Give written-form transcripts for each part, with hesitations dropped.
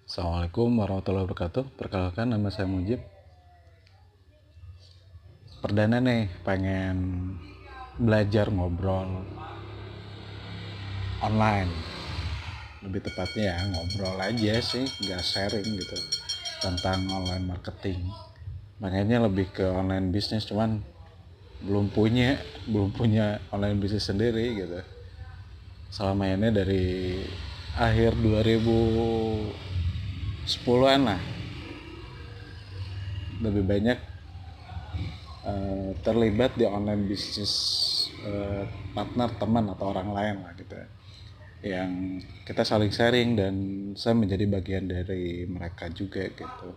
Assalamualaikum warahmatullahi wabarakatuh. Perkenalkan, nama saya Mujib. Perdana nih pengen belajar ngobrol online. Lebih tepatnya ya ngobrol aja sih, gak sharing gitu tentang online marketing. Makanya lebih ke online bisnis, cuman belum punya online bisnis sendiri gitu. Selama ini dari akhir 2010-an lah, lebih banyak terlibat di online bisnis partner, teman atau orang lain lah gitu ya, yang kita saling sharing dan saya menjadi bagian dari mereka juga gitu.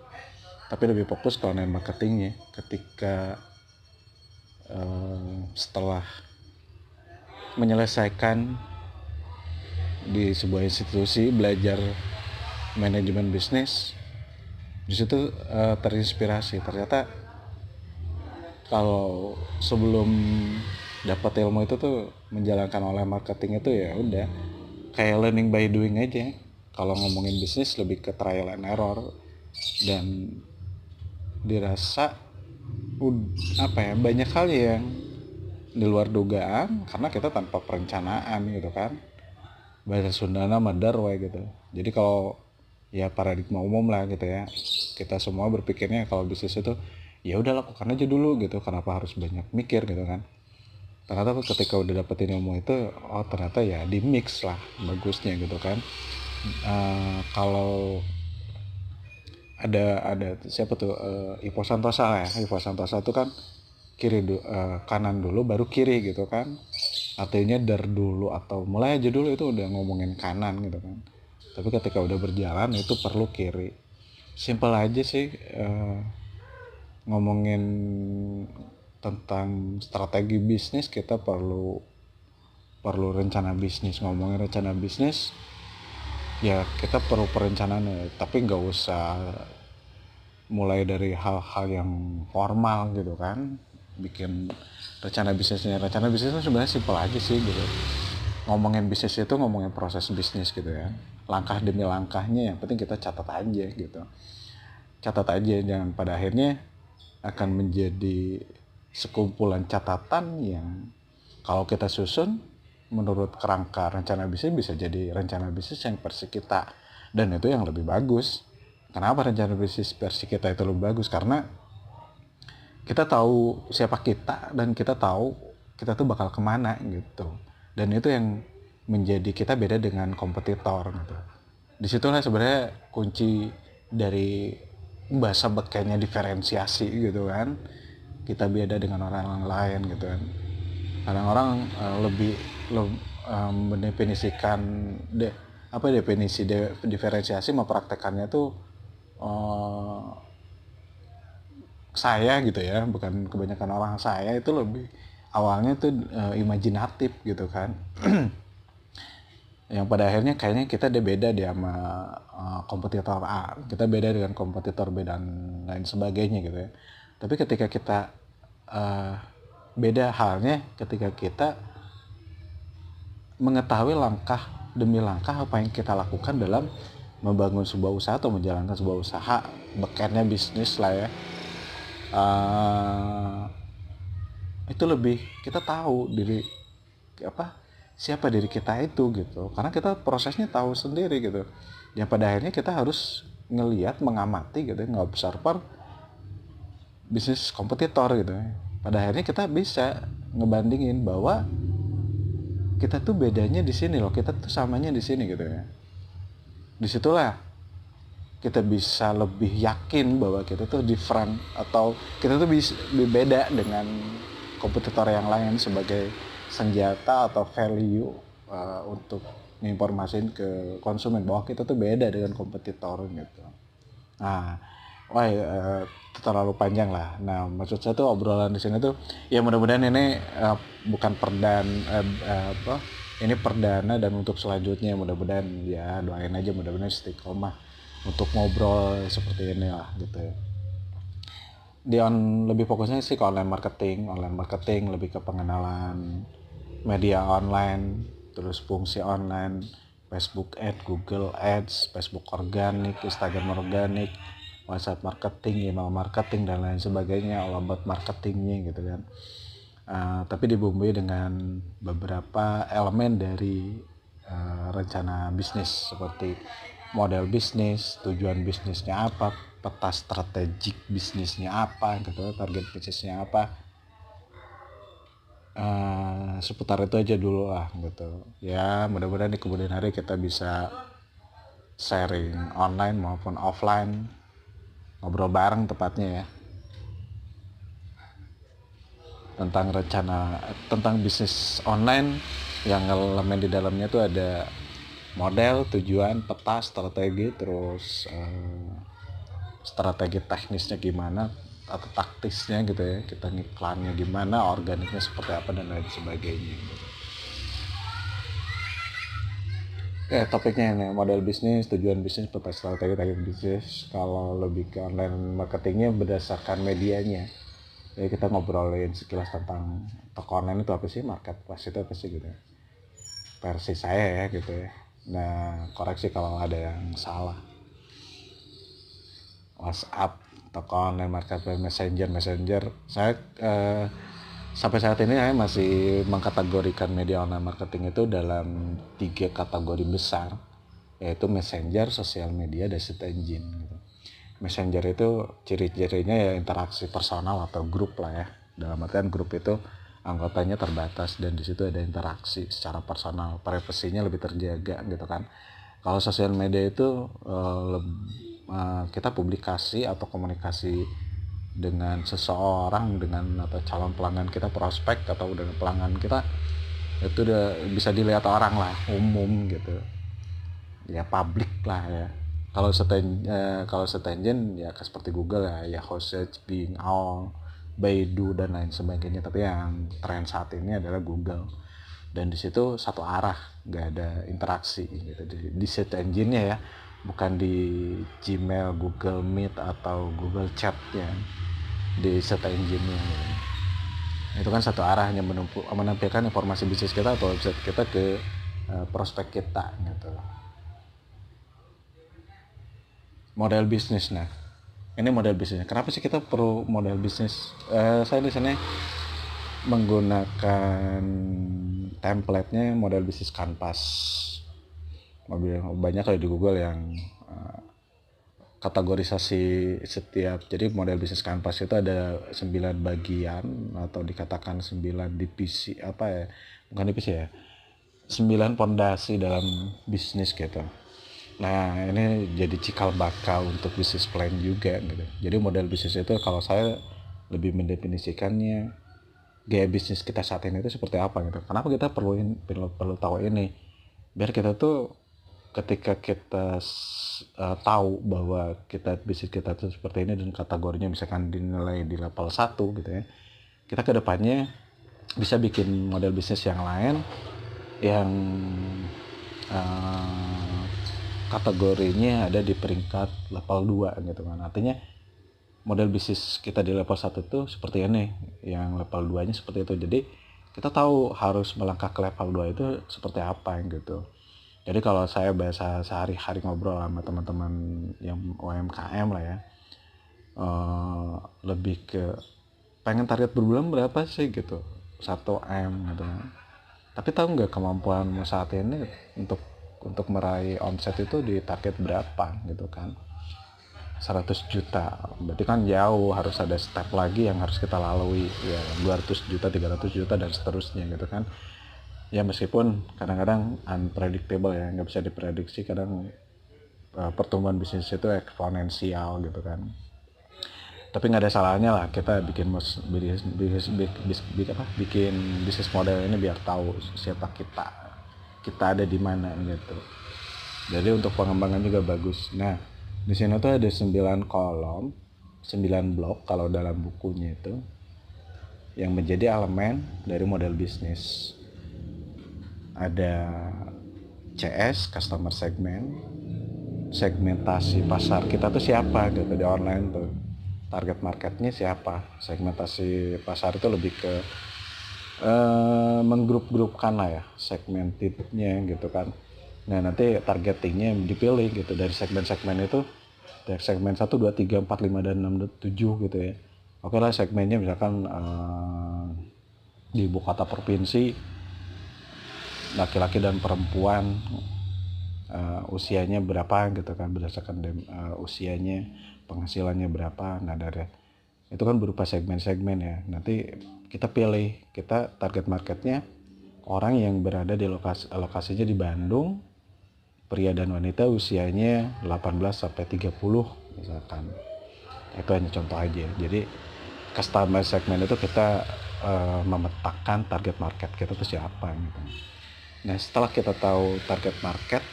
Tapi lebih fokus ke online marketingnya ketika setelah menyelesaikan di sebuah institusi belajar manajemen bisnis. Di situ terinspirasi, ternyata kalau sebelum dapat ilmu itu tuh menjalankan online marketing itu ya udah kayak learning by doing aja. Kalau ngomongin bisnis lebih ke trial and error, dan dirasa banyak hal yang di luar dugaan karena kita tanpa perencanaan gitu kan. Bahasa Sundana madar we gitu. Jadi kalau ya paradigma umum lah gitu ya, kita semua berpikirnya kalau bisnis itu ya udah lakukan aja dulu gitu, kenapa harus banyak mikir gitu kan. Ternyata ketika udah dapetin ilmu itu, oh ternyata ya di mix lah bagusnya gitu kan. Kalau ada siapa tuh, Ivo Santosa lah ya. Ivo Santosa itu kan kanan dulu baru kiri gitu kan. Artinya dari dulu atau mulai aja dulu itu udah ngomongin kanan gitu kan. Tapi ketika udah berjalan itu perlu kiri. Simple aja sih, ngomongin tentang strategi bisnis, kita perlu rencana bisnis. Ngomongin rencana bisnis ya kita perlu perencanaan ya, tapi nggak usah mulai dari hal-hal yang formal gitu kan. Bikin rencana bisnisnya sebenarnya simpel aja sih gitu. Ngomongin bisnis itu ngomongin proses bisnis gitu ya, langkah demi langkahnya yang penting kita catat aja gitu. Catat aja, jangan pada akhirnya akan menjadi sekumpulan catatan yang kalau kita susun menurut kerangka rencana bisnis bisa jadi rencana bisnis yang versi kita, dan itu yang lebih bagus. Kenapa rencana bisnis versi kita itu lebih bagus? Karena kita tahu siapa kita dan kita tahu kita tuh bakal kemana gitu, dan itu yang menjadi kita beda dengan kompetitor gitu. Disitulah sebenarnya kunci dari bahasa bekennya diferensiasi gitu kan. Kita beda dengan orang lain gitu kan. Kadang-orang mendefinisikan definisi diferensiasi mempraktekannya tuh uh, saya gitu ya, bukan kebanyakan orang. Saya itu lebih awalnya tuh imajinatif gitu kan. Yang pada akhirnya kayaknya kita beda deh sama kompetitor A, kita beda dengan kompetitor B dan lain sebagainya gitu ya. Tapi ketika kita beda halnya ketika kita mengetahui langkah demi langkah apa yang kita lakukan dalam membangun sebuah usaha atau menjalankan sebuah usaha, bekennya bisnis lah ya. Itu lebih kita tahu diri siapa diri kita itu gitu, karena kita prosesnya tahu sendiri gitu. Yang pada akhirnya kita harus ngelihat, mengamati gitu, nge-observer bisnis kompetitor gitu. Pada akhirnya kita bisa ngebandingin bahwa kita tuh bedanya di sini loh, kita tuh samanya di sini gitu ya. Disitulah kita bisa lebih yakin bahwa kita tuh different atau kita tuh bisa beda dengan kompetitor yang lain sebagai senjata atau value untuk nginformasin ke konsumen bahwa kita tuh beda dengan kompetitor gitu. Nah, terlalu panjang lah. Nah, maksud saya tuh obrolan di sini tuh ya mudah-mudahan ini bukan ini perdana, dan untuk selanjutnya mudah-mudahan ya doain aja mudah-mudahan istiqomah untuk ngobrol seperti ini lah gitu ya. Lebih fokusnya sih ke online marketing lebih ke pengenalan media online, terus fungsi online, Facebook Ads, Google Ads, Facebook organik, Instagram organik, WhatsApp marketing, email marketing, dan lain sebagainya, all about marketingnya gitu kan. Tapi dibumbui dengan beberapa elemen dari rencana bisnis, seperti model bisnis, tujuan bisnisnya apa, peta strategik bisnisnya apa gitu, target bisnisnya apa. Seputar itu aja dulu lah gitu ya. Mudah-mudahan di kemudian hari kita bisa sharing online maupun offline, ngobrol bareng tepatnya ya, tentang rencana, tentang bisnis online yang elemen di dalamnya tuh ada model, tujuan, peta, strategi, terus strategi teknisnya gimana atau taktisnya gitu ya, kita ngiklannya gimana, organiknya seperti apa, dan lain sebagainya gitu. Topiknya ini model bisnis, tujuan bisnis, peta strategi, target bisnis. Kalau lebih ke online marketingnya berdasarkan medianya. Jadi kita ngobrolin sekilas tentang toko online itu apa sih, marketplace itu apa sih gitu. Versi saya ya gitu ya. Nah, koreksi kalau ada yang salah. WhatsApp, toko online, marketplace, messenger. Saya sampai saat ini saya masih mengkategorikan media online marketing itu dalam 3 kategori besar, yaitu messenger, sosial media, dan search engine gitu. Messenger itu ciri-cirinya ya interaksi personal atau grup lah ya. Dalam artian grup itu anggotanya terbatas dan di situ ada interaksi secara personal, privasinya lebih terjaga gitu kan. Kalau sosial media itu kita publikasi atau komunikasi dengan seseorang, dengan atau calon pelanggan kita, prospek atau dengan pelanggan kita, itu udah bisa dilihat orang lah, umum gitu ya, publik lah ya. Kalau search engine ya seperti Google ya, Yahoo Search, Bing, All, Baidu, dan lain sebagainya. Tapi yang tren saat ini adalah Google, dan di situ satu arah, nggak ada interaksi gitu di search engine-nya ya, bukan di Gmail, Google Meet atau Google Chat ya, di search engine-nya gitu. Itu kan satu arah, hanya menampilkan informasi bisnis kita atau website kita ke prospek kita gitu. Model bisnis, nah ini model bisnisnya. Kenapa sih kita perlu model bisnis? Saya di sini menggunakan template-nya model bisnis Canvas. Banyak kalau di Google yang kategorisasi setiap, jadi model bisnis Canvas itu ada 9 bagian atau dikatakan 9 divisi, apa ya, bukan divisi ya, 9 pondasi dalam bisnis gitu. Nah ini jadi cikal bakal untuk bisnis plan juga gitu. Jadi model bisnis itu kalau saya lebih mendefinisikannya, gaya bisnis kita saat ini itu seperti apa gitu. Kenapa kita perlu tahu ini? Biar kita tuh ketika kita tahu bahwa bisnis kita tuh seperti ini dan kategorinya misalkan dinilai di level 1 gitu ya, kita kedepannya bisa bikin model bisnis yang lain yang kategorinya ada di peringkat level 2 gitu kan. Artinya model bisnis kita di level 1 itu seperti ini, yang level 2 nya seperti itu. Jadi kita tahu harus melangkah ke level 2 itu seperti apa gitu. Jadi kalau saya biasa sehari-hari ngobrol sama teman-teman yang UMKM lah ya, lebih ke pengen target berbulan berapa sih gitu, 1M gitu. Tapi tahu nggak kemampuanmu saat ini untuk meraih omset itu di target berapa gitu kan, 100 juta. Berarti kan jauh, harus ada step lagi yang harus kita lalui ya, 200 juta, 300 juta, dan seterusnya gitu kan. Ya meskipun kadang-kadang unpredictable ya, nggak bisa diprediksi, kadang pertumbuhan bisnis itu eksponensial gitu kan. Tapi nggak ada salahnya lah kita bikin bisnis model ini biar tahu siapa kita ada di mana gitu. Jadi untuk pengembangan juga bagus. Nah di sini tuh ada 9 kolom, 9 blok kalau dalam bukunya itu, yang menjadi elemen dari model bisnis. Ada CS, customer segment, segmentasi pasar kita tuh siapa gitu di online tuh, target marketnya siapa. Segmentasi pasar itu lebih ke menggrup-grupkan lah ya, segmentednya gitu kan. Nah nanti targetingnya dipilih gitu dari segmen-segmen itu, dari segmen 1, 2, 3, 4, 5, dan 6, 7 gitu ya. Oke lah segmennya misalkan di ibu kota provinsi, laki-laki dan perempuan, usianya berapa gitu kan, berdasarkan usianya, penghasilannya berapa. Nah dari itu kan berupa segmen-segmen ya. Nanti kita pilih, kita target marketnya orang yang berada di lokasinya di Bandung, pria dan wanita usianya 18 sampai 30 misalkan. Itu hanya contoh aja. Jadi customer segmen itu kita memetakan target market kita tuh siapa gitu. Nah setelah kita tahu target market,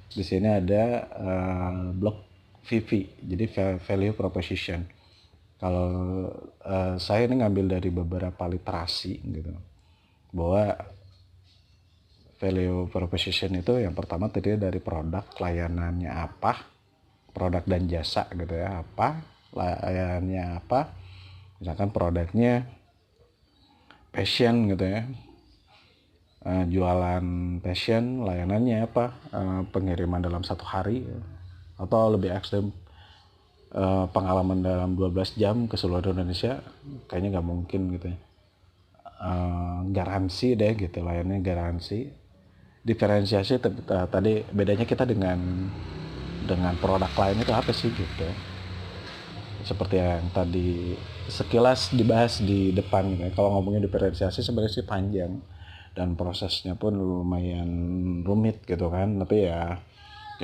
di sini ada blok VV, jadi value proposition. Kalau saya ini ngambil dari beberapa literasi gitu, bahwa value proposition itu yang pertama terdiri dari produk, layanannya apa, produk dan jasa gitu ya, apa, layanannya apa, misalkan produknya passion gitu ya, jualan passion, layanannya apa, pengiriman dalam 1 hari, atau lebih ekstrem pengalaman dalam 12 jam ke seluruh Indonesia, kayaknya nggak mungkin gitu ya. Garansi deh gitu, layanannya garansi. Diferensiasi tadi bedanya kita dengan produk lain itu apa sih gitu, seperti yang tadi sekilas dibahas di depan gitu ya. Kalau ngomongin diferensiasi sebenarnya sih panjang dan prosesnya pun lumayan rumit gitu kan, tapi ya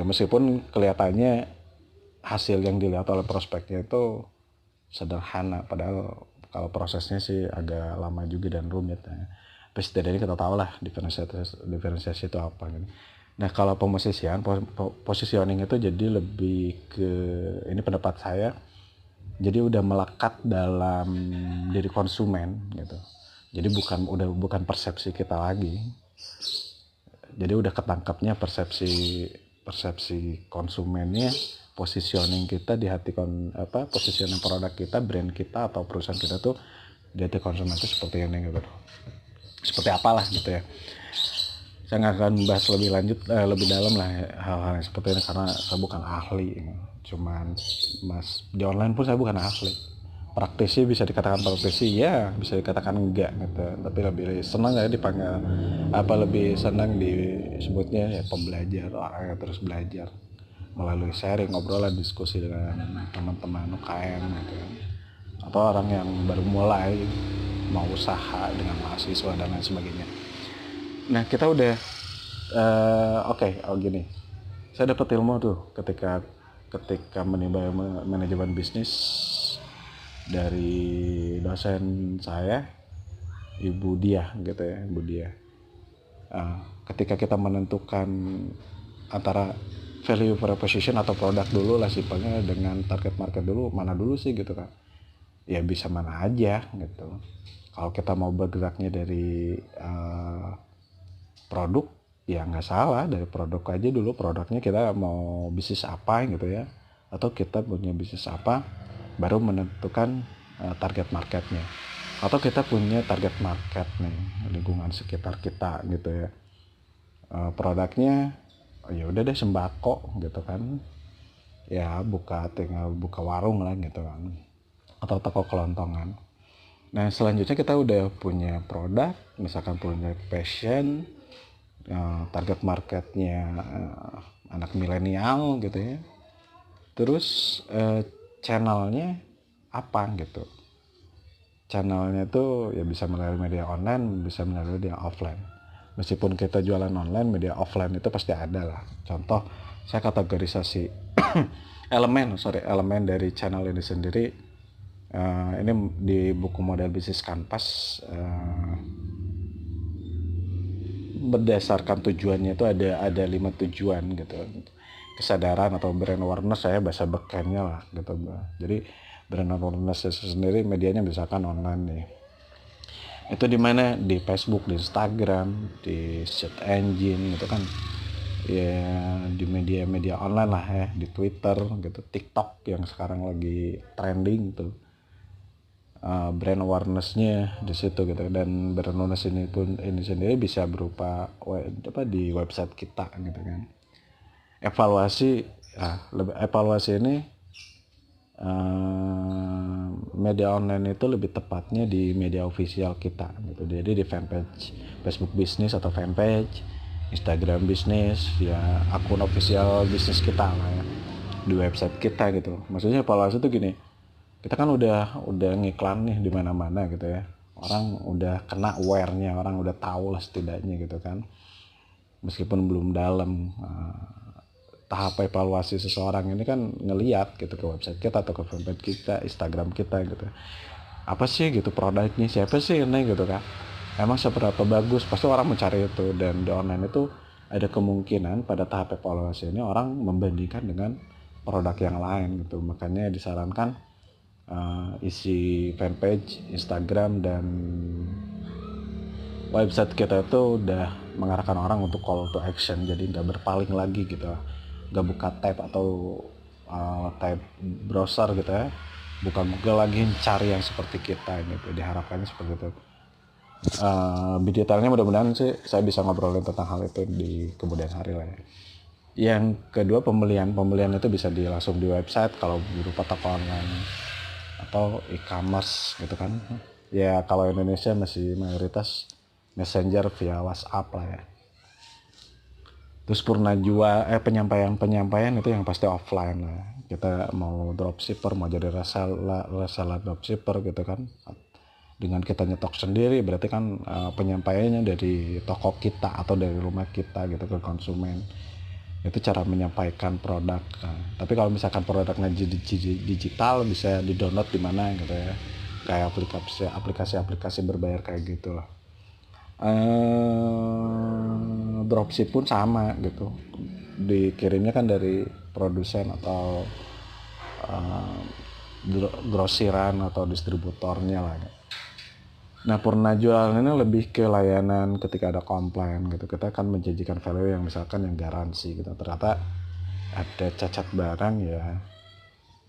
meskipun kelihatannya hasil yang dilihat oleh prospeknya itu sederhana, padahal kalau prosesnya sih agak lama juga dan rumit ya. Tapi setidaknya kita tahu lah diferensiasi itu apa gitu. Nah kalau pemosisian, positioning itu jadi lebih ke, ini pendapat saya, jadi udah melekat dalam diri konsumen gitu. Jadi bukan persepsi kita lagi. Jadi udah ketangkapnya persepsi konsumennya, positioning kita di hati positioning produk kita, brand kita atau perusahaan kita tuh di hati konsumen itu seperti ini gitu. Seperti apalah gitu ya. Saya nggak akan bahas lebih lanjut, lebih dalam lah hal-hal yang seperti ini karena saya bukan ahli. Cuman di online pun saya bukan ahli. Praktisi bisa dikatakan praktisi, ya bisa dikatakan enggak gitu. Tapi lebih senang ya dipanggil lebih senang disebutnya ya pembelajar, orang yang terus belajar melalui sharing, obrolan, diskusi dengan teman-teman UKM gitu kan. Atau orang yang baru mulai mau usaha dengan mahasiswa dan lain sebagainya. Nah kita udah gini, saya dapat ilmu tuh ketika menimba manajemen bisnis dari dosen saya, Ibu Dia gitu ya, Ibu Dia. Ketika kita menentukan antara value proposition atau produk dulu lah simpelnya dengan target market dulu, mana dulu sih gitu kan. Ya bisa mana aja gitu. Kalau kita mau bergeraknya dari produk, ya nggak salah dari produk aja dulu, produknya kita mau bisnis apa gitu ya, atau kita punya bisnis apa, baru menentukan target marketnya. Atau kita punya target market nih, lingkungan sekitar kita gitu ya, produknya ya udah deh sembako gitu kan, ya tinggal buka warung lah gitu kan, atau toko kelontongan. Nah selanjutnya kita udah punya produk, misalkan punya passion, target marketnya anak milenial gitu ya. Terus channelnya apa gitu. Channelnya tuh ya bisa melalui media online, bisa melalui media offline. Meskipun kita jualan online, media offline itu pasti ada lah. Contoh, saya kategorisasi elemen dari channel ini sendiri. Ini di buku model bisnis Kanvas, berdasarkan tujuannya itu ada 5 tujuan gitu. Kesadaran atau brand awareness, saya bahasa bekennya lah gitu. Jadi brand awareness itu sendiri medianya misalkan online nih. Itu di mana? Di Facebook, di Instagram, di search engine gitu kan. Ya di media-media online lah ya, di Twitter gitu, TikTok yang sekarang lagi trending tuh. brand awareness-nya di situ gitu. Dan brand awareness ini sendiri bisa berupa di website kita gitu kan. Evaluasi ini media online itu lebih tepatnya di media official kita gitu. Jadi di fanpage Facebook bisnis atau fanpage Instagram bisnis, ya akun official bisnis kita lah ya, di website kita gitu. Maksudnya evaluasi itu gini, kita kan udah ngiklan nih di mana-mana gitu ya, orang udah kena aware-nya, orang udah tahu lah setidaknya gitu kan, meskipun belum dalam. Tahap evaluasi seseorang ini kan ngeliat gitu ke website kita atau ke fanpage kita, Instagram kita gitu, apa sih gitu produknya, siapa sih ini gitu kan, emang seberapa bagus, pasti orang mencari itu. Dan di online itu ada kemungkinan pada tahap evaluasi ini orang membandingkan dengan produk yang lain gitu. Makanya disarankan isi fanpage Instagram dan website kita itu udah mengarahkan orang untuk call to action, jadi nggak berpaling lagi gitu, nggak buka tab atau tab browser gitu ya, buka Google lagi cari yang seperti kita gitu. Diharapkannya seperti itu. Lebih detailnya mudah-mudahan sih saya bisa ngobrolin tentang hal itu di kemudian hari lah ya. Yang kedua, pembelian itu bisa langsung di website kalau berupa toko online atau e-commerce gitu kan. Ya kalau Indonesia masih mayoritas messenger via WhatsApp lah ya. Terus penyampaian itu yang pasti offline lah. Kita mau dropshipper, mau jadi reseller dropshipper gitu kan, dengan kita nyetok sendiri, berarti kan penyampaiannya dari toko kita atau dari rumah kita gitu ke konsumen. Itu cara menyampaikan produk. Tapi kalau misalkan produknya digital, bisa di-download di mana gitu ya, kayak aplikasi berbayar kayak gitu lah. Dropship pun sama gitu, dikirimnya kan dari produsen atau grosiran atau distributornya lah. Nah, Purna Jualan ini lebih ke layanan ketika ada komplain gitu. Kita akan menjanjikan value yang misalkan yang garansi gitu. Ternyata ada cacat barang, ya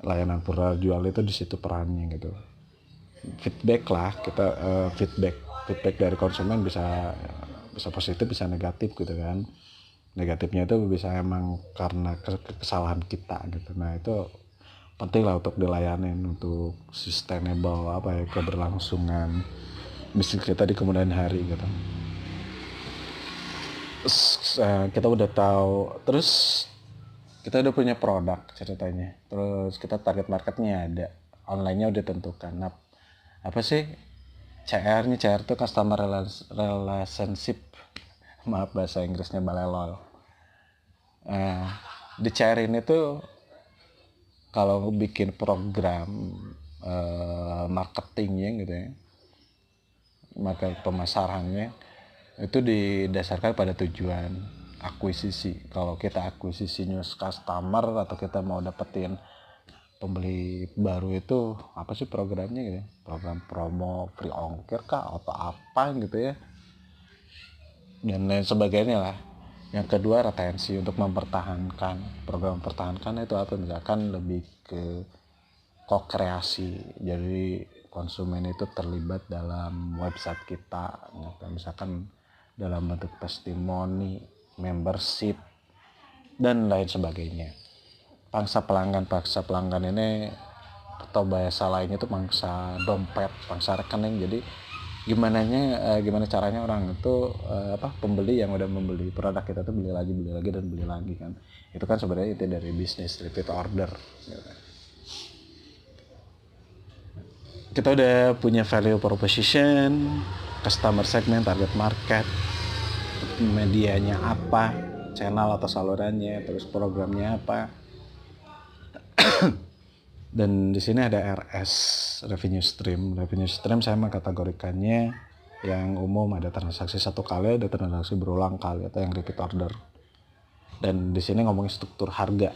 layanan Purna Jual itu di situ perannya gitu. Feedback lah, kita feedback dari konsumen bisa positif, bisa negatif gitu kan. Negatifnya itu bisa emang karena kesalahan kita gitu. Nah, itu penting lah untuk dilayanin, untuk sustainable keberlangsungan bisnis kita di kemudian hari gitu. Kita udah tahu, terus kita udah punya produk ceritanya, terus kita target marketnya ada, online-nya udah tentukan. Nah, apa sih CR-nya? CR itu customer relationship, maaf bahasa Inggrisnya balelol. Di CR ini tuh kalau bikin program marketingnya gitu ya, maka pemasarannya itu didasarkan pada tujuan akuisisi. Kalau kita akuisisi new customer atau kita mau dapetin pembeli baru, itu apa sih programnya gitu, program promo, free ongkir kah atau apa gitu ya, dan lain sebagainya lah. Yang kedua, retensi, untuk mempertahankan. Program mempertahankan itu apa, misalkan lebih ke co-kreasi, jadi konsumen itu terlibat dalam website kita, misalkan dalam bentuk testimoni, membership, dan lain sebagainya. Pangsa pelanggan ini atau bahasa lainnya itu pangsa dompet, pangsa rekening. Jadi gimana caranya orang itu pembeli yang udah membeli produk kita tuh beli lagi dan beli lagi kan. Itu kan sebenarnya itu dari bisnis repeat order gitu. Kita udah punya value proposition, customer segment, target market, medianya apa, channel atau salurannya, terus programnya apa. Dan di sini ada RS, revenue stream. Revenue stream saya mengkategorikannya yang umum, ada transaksi satu kali, ada transaksi berulang kali atau yang repeat order. Dan di sini ngomongin struktur harga.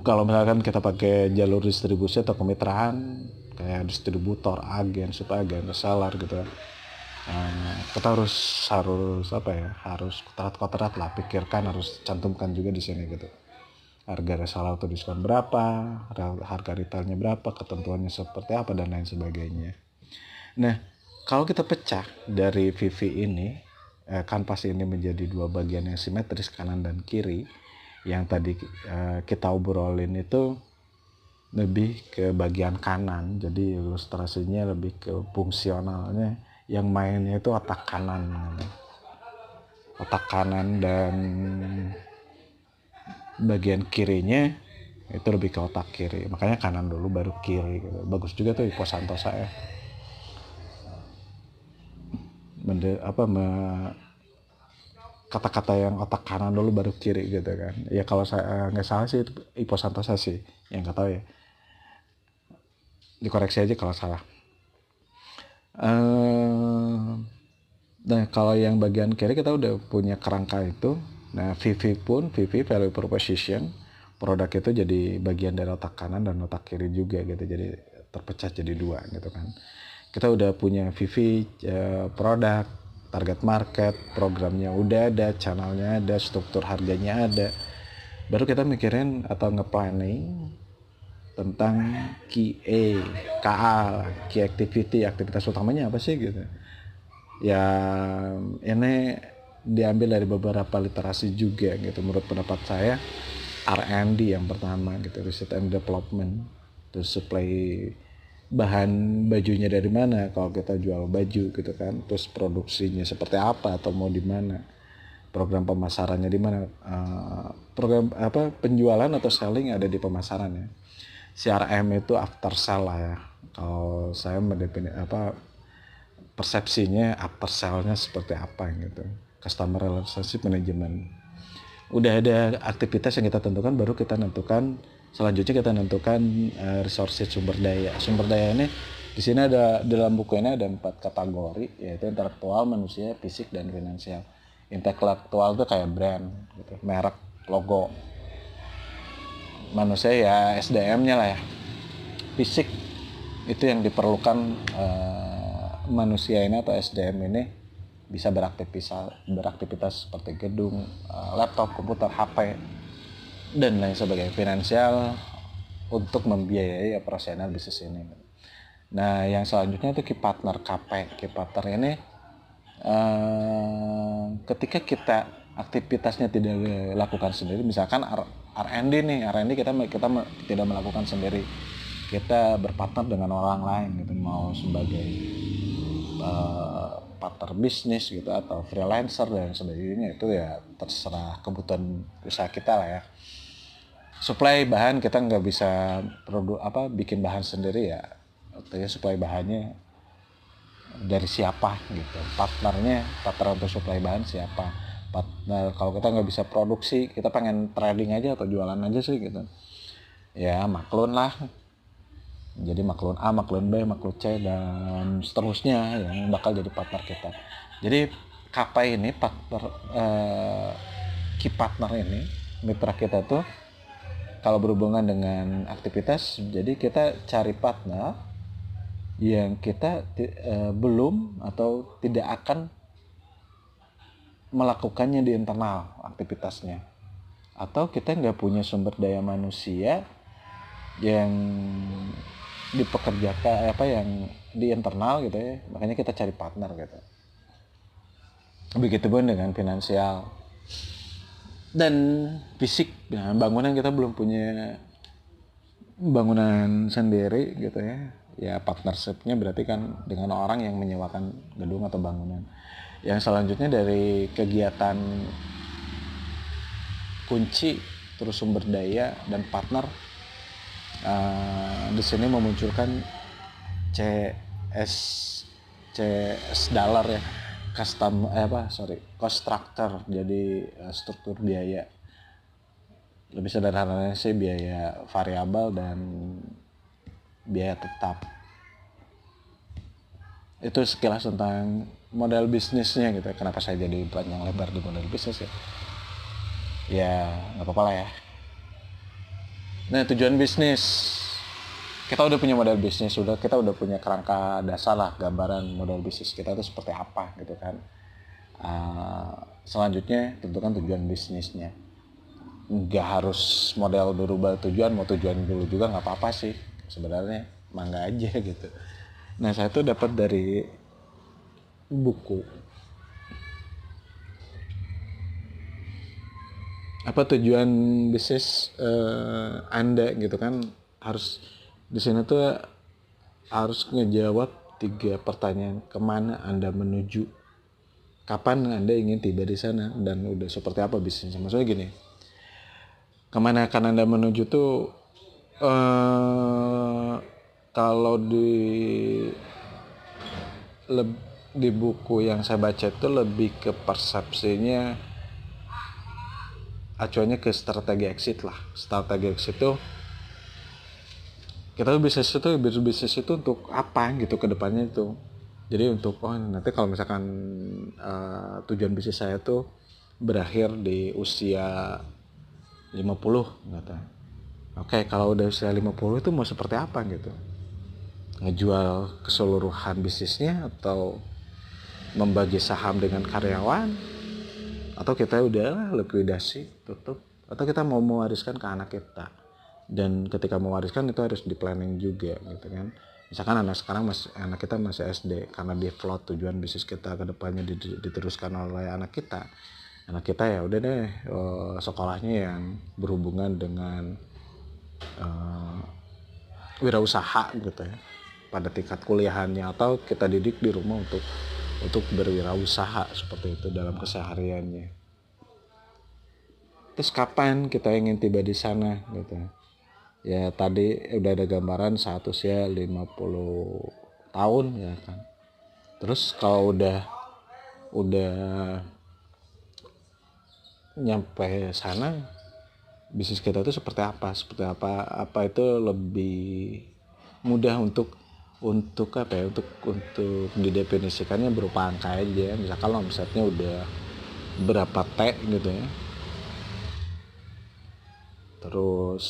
Kalau misalkan kita pakai jalur distribusi atau kemitraan kayak distributor, agen, subagen, reseller gitu, kita harus kontrak lah, pikirkan, harus cantumkan juga di sini gitu. Harga reseller atau diskon berapa, harga retailnya berapa, ketentuannya seperti apa, dan lain sebagainya. Nah, kalau kita pecah dari VV ini, kanvas ini menjadi dua bagian yang simetris kanan dan kiri. Yang tadi kita obrolin itu lebih ke bagian kanan, jadi ilustrasinya lebih ke fungsionalnya. Yang mainnya itu otak kanan dan bagian kirinya itu lebih ke otak kiri, makanya kanan dulu baru kiri gitu. Bagus juga tuh Santosa ya, kata-kata yang otak kanan dulu baru kiri gitu kan ya. Kalau saya nggak salah sih itu Santosa sih, yang nggak tahu ya dikoreksi aja kalau salah. Nah, kalau yang bagian kiri kita udah punya kerangka itu. Nah, VV value proposition, produk itu jadi bagian dari otak kanan dan otak kiri juga gitu, jadi terpecah jadi dua gitu kan. Kita udah punya VV, produk, target market, programnya udah ada, channelnya ada, struktur harganya ada. Baru kita mikirin atau nge-planning tentang KA, key activity, aktivitas utamanya apa sih gitu. Ya ini diambil dari beberapa literasi juga gitu. Menurut pendapat saya R&D yang pertama gitu, research and development. Terus supply bahan bajunya dari mana kalau kita jual baju gitu kan. Terus produksinya seperti apa atau mau di mana, program pemasarannya di mana, program apa penjualan atau selling ada di pemasaran ya. CRM itu after sell lah ya. Kalau saya persepsinya after sell-nya seperti apa gitu. Customer relationship management. Udah ada aktivitas yang kita tentukan, baru kita tentukan selanjutnya kita tentukan resources, sumber daya. Sumber daya ini di sini ada, dalam buku ini ada 4 kategori, yaitu intelektual, manusia, fisik, dan finansial. Intelektual itu kayak brand gitu, merek, logo. Manusia ya SDM-nya lah ya. Fisik itu yang diperlukan manusia ini atau SDM ini bisa beraktivitas seperti gedung, laptop, komputer, HP, dan lain sebagainya. Finansial untuk membiayai operasional bisnis ini. Nah, yang selanjutnya itu key partner, KP. Key partner ini ketika kita aktivitasnya tidak dilakukan sendiri, misalkan R&D nih, R&D kita tidak melakukan sendiri, kita berpartner dengan orang lain gitu, mau sebagai partner bisnis gitu atau freelancer dan sebagainya, itu ya terserah kebutuhan usaha kita lah ya. Supply bahan kita nggak bisa bikin bahan sendiri ya, artinya supply bahannya dari siapa gitu, partner untuk supply bahan siapa. Partner kalau kita nggak bisa produksi, kita pengen trading aja atau jualan aja sih gitu ya, maklun lah. Jadi maklun A, maklun B, maklun C, dan seterusnya yang bakal jadi partner kita. Jadi KP ini key partner ini, mitra kita tuh kalau berhubungan dengan aktivitas, jadi kita cari partner yang kita belum atau tidak akan melakukannya di internal aktivitasnya, atau kita nggak punya sumber daya manusia yang dipekerjakan yang di internal gitu ya, makanya kita cari partner gitu. Begitu pun dengan finansial dan fisik. Nah, bangunan kita belum punya bangunan sendiri gitu ya partnershipnya berarti kan dengan orang yang menyewakan gedung atau bangunan. Yang selanjutnya dari kegiatan kunci terus sumber daya dan partner, di sini memunculkan CS dollar ya, cost structure. Jadi struktur biaya, lebih sederhananya sih biaya variabel dan biaya tetap. Itu sekilas tentang model bisnisnya gitu. Kenapa saya jadi panjang lebar di model bisnis ya nggak apa-apa lah ya. Nah, tujuan bisnis, kita udah punya model bisnis, kita udah punya kerangka dasar lah, gambaran model bisnis kita itu seperti apa gitu kan. Selanjutnya tentukan tujuan bisnisnya. Nggak harus model berubah tujuan, mau tujuan dulu juga nggak apa-apa sih sebenarnya, mangga aja gitu. Nah saya tuh dapat dari buku. Apa tujuan bisnis Anda gitu kan, harus di sini tuh harus ngejawab 3 pertanyaan. Kemana Anda menuju, kapan Anda ingin tiba di sana, dan udah seperti apa bisnisnya. Maksudnya gini, kemana akan Anda menuju tuh kalau di buku yang saya baca itu lebih ke persepsinya, acuannya ke strategi exit lah. Strategi exit itu kita bisnis itu untuk apa gitu ke depannya itu. Jadi untuk nanti kalau misalkan tujuan bisnis saya tuh berakhir di usia 50 gitu. Oke, kalau udah usia 50 itu mau seperti apa gitu. Ngejual keseluruhan bisnisnya, atau membagi saham dengan karyawan, atau kita udah likuidasi tutup, atau kita mau mewariskan ke anak kita. Dan ketika mewariskan itu harus di planning juga gitu kan. Misalkan anak kita masih SD, karena di float tujuan bisnis kita ke depannya diteruskan oleh anak kita ya udah deh sekolahnya yang berhubungan dengan wirausaha gitu ya pada tingkat kuliahannya, atau kita didik di rumah untuk berwirausaha seperti itu dalam kesehariannya. Terus kapan kita ingin tiba di sana gitu. Ya tadi udah ada gambaran saat usia 50 tahun ya kan. Terus kalau udah nyampe sana, bisnis kita itu seperti apa itu lebih mudah untuk apa ya, untuk didefinisikannya berupa angka aja. Misalkan omsetnya udah berapa T gitu ya, terus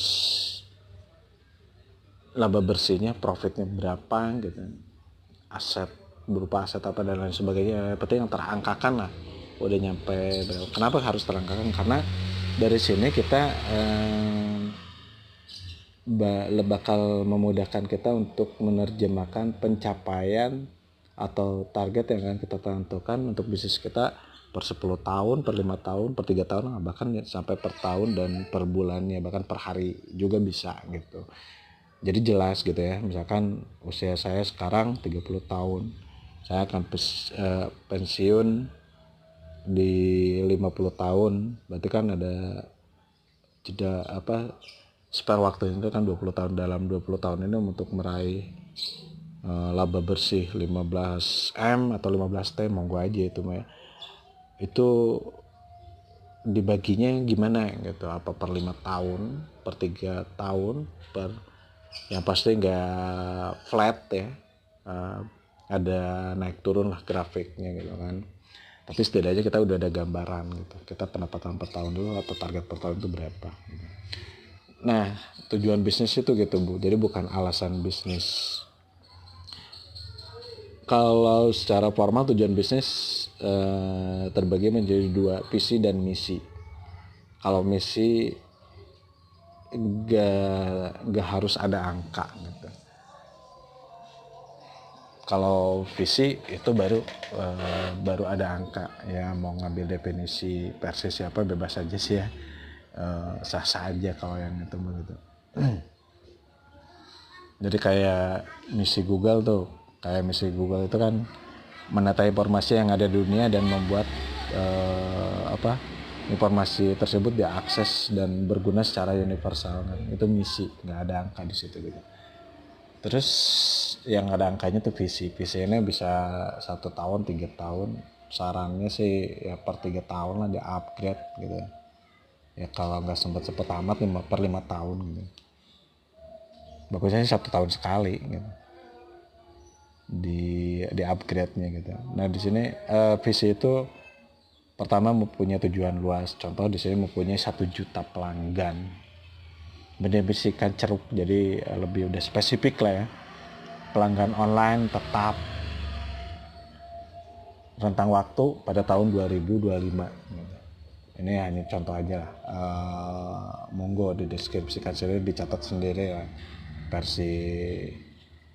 laba bersihnya, profitnya berapa gitu, aset berupa aset apa dan lain sebagainya. Penting yang terangkakan lah, udah nyampe berapa. Kenapa harus terangkakan? Karena dari sini kita bakal memudahkan kita untuk menerjemahkan pencapaian atau target yang akan kita tentukan untuk bisnis kita per 10 tahun, per 5 tahun, per 3 tahun, bahkan sampai per tahun dan per bulannya, bahkan per hari juga bisa gitu. Jadi jelas gitu ya, misalkan usia saya sekarang 30 tahun, saya akan pensiun di 50 tahun, berarti kan ada jeda spare waktu itu kan 20 tahun. Dalam 20 tahun ini untuk meraih laba bersih 15 M atau 15 T, monggo aja itu mah ya. Itu dibaginya gimana gitu, apa per 5 tahun, per 3 tahun, per yang pasti nggak flat ya, ada naik turun lah grafiknya gitu kan. Tapi setidaknya kita udah ada gambaran gitu, kita pendapatan per tahun dulu atau target per tahun itu berapa gitu. Nah tujuan bisnis itu gitu Bu, jadi bukan alasan bisnis. Kalau secara formal tujuan bisnis terbagi menjadi 2, visi dan misi. Kalau misi gak harus ada angka gitu. Kalau visi itu baru ada angka ya. Mau ngambil definisi versi siapa bebas aja sih ya, sah-sah aja kalau yang itu begitu. Jadi kayak misi Google itu kan menata informasi yang ada di dunia dan membuat informasi tersebut diakses dan berguna secara universal kan. Itu misi, nggak ada angka di situ gitu. Terus yang ada angkanya tuh visi ini bisa 1 tahun, 3 tahun. Sarannya sih ya per 3 tahun lah di upgrade gitu ya. Kalau nggak sempet amat 5 tahun gitu. Bagusnya sih 1 tahun sekali gitu di upgrade-nya gitu. Nah di sini visi itu pertama mempunyai tujuan luas. Contoh di sini mempunyai 1 juta pelanggan, mendefinisikan ceruk, jadi lebih udah spesifik lah ya. Pelanggan online tetap, rentang waktu pada tahun 2025 gitu. Ini hanya contoh aja lah, monggo dideskripsikan sendiri, dicatat sendiri lah versi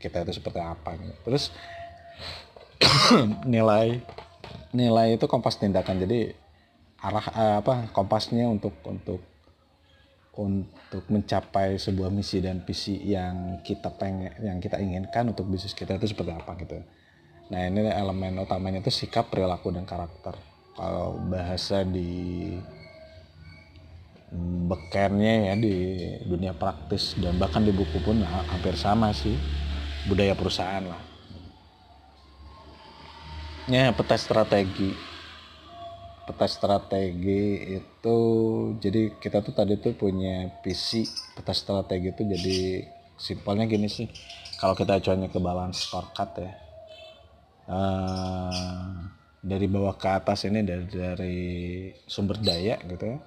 kita itu seperti apa gitu. Terus nilai itu kompas tindakan, jadi kompasnya untuk mencapai sebuah misi dan visi yang kita inginkan untuk bisnis kita itu seperti apa gitu. Nah ini elemen utamanya itu sikap, perilaku, dan karakter. Kalau bahasa di bekennya ya di dunia praktis dan bahkan di buku pun hampir sama sih, budaya perusahaan lah. Ya, peta strategi itu, jadi kita tuh tadi tuh punya visi. Peta strategi itu jadi simpelnya gini sih, kalau kita acuannya ke balance scorecard ya, dari bawah ke atas ini dari sumber daya gitu ya,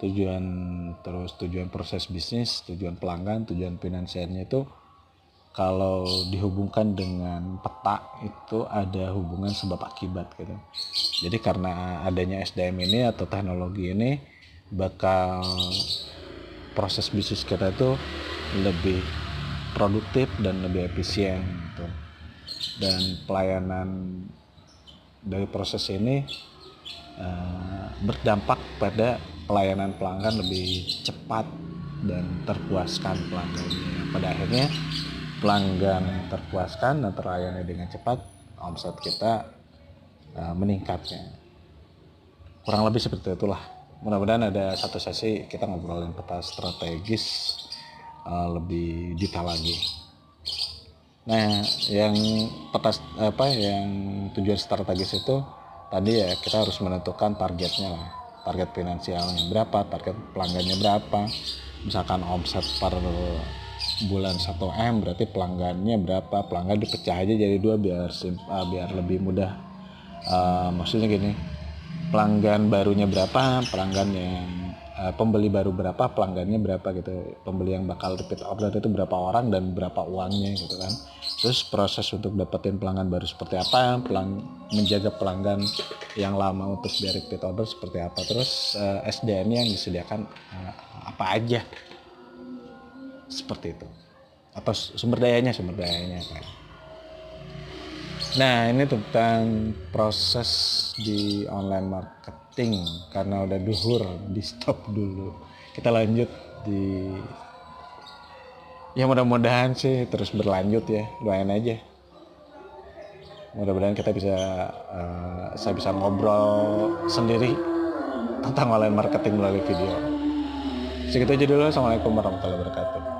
tujuan proses bisnis, tujuan pelanggan, tujuan finansialnya itu kalau dihubungkan dengan peta itu ada hubungan sebab akibat gitu. Jadi karena adanya SDM ini atau teknologi ini, bakal proses bisnis kita itu lebih produktif dan lebih efisien gitu. Dan pelayanan dari proses ini berdampak pada pelayanan pelanggan lebih cepat dan terpuaskan pelanggannya. Pada akhirnya pelanggan terpuaskan dan terlayani dengan cepat, omset kita meningkatnya. Kurang lebih seperti itulah. Mudah-mudahan ada satu sesi kita ngobrolin peta strategis lebih detail lagi. Nah, yang tujuan strategis itu tadi ya, kita harus menentukan targetnya lah. Target finansialnya berapa, target pelanggannya berapa. Misalkan omset per bulan 1M, berarti pelanggannya berapa. Pelanggan dipecah aja jadi 2 biar lebih mudah. Maksudnya gini, pelanggan barunya berapa, pelanggan yang pembeli baru berapa, pelanggannya berapa gitu. Pembeli yang bakal repeat order itu berapa orang dan berapa uangnya gitu kan. Terus proses untuk dapetin pelanggan baru seperti apa, menjaga pelanggan yang lama untuk biar repeat order seperti apa. Terus SDM yang disediakan apa aja, seperti itu. Atau sumber dayanya kan. Nah ini tentang proses di online marketing. Karena udah duhur, di stop dulu. Kita lanjut ya mudah-mudahan sih terus berlanjut ya, doain aja. Mudah-mudahan kita saya bisa ngobrol sendiri tentang online marketing melalui video. Segitu aja dulu. Assalamualaikum warahmatullahi wabarakatuh.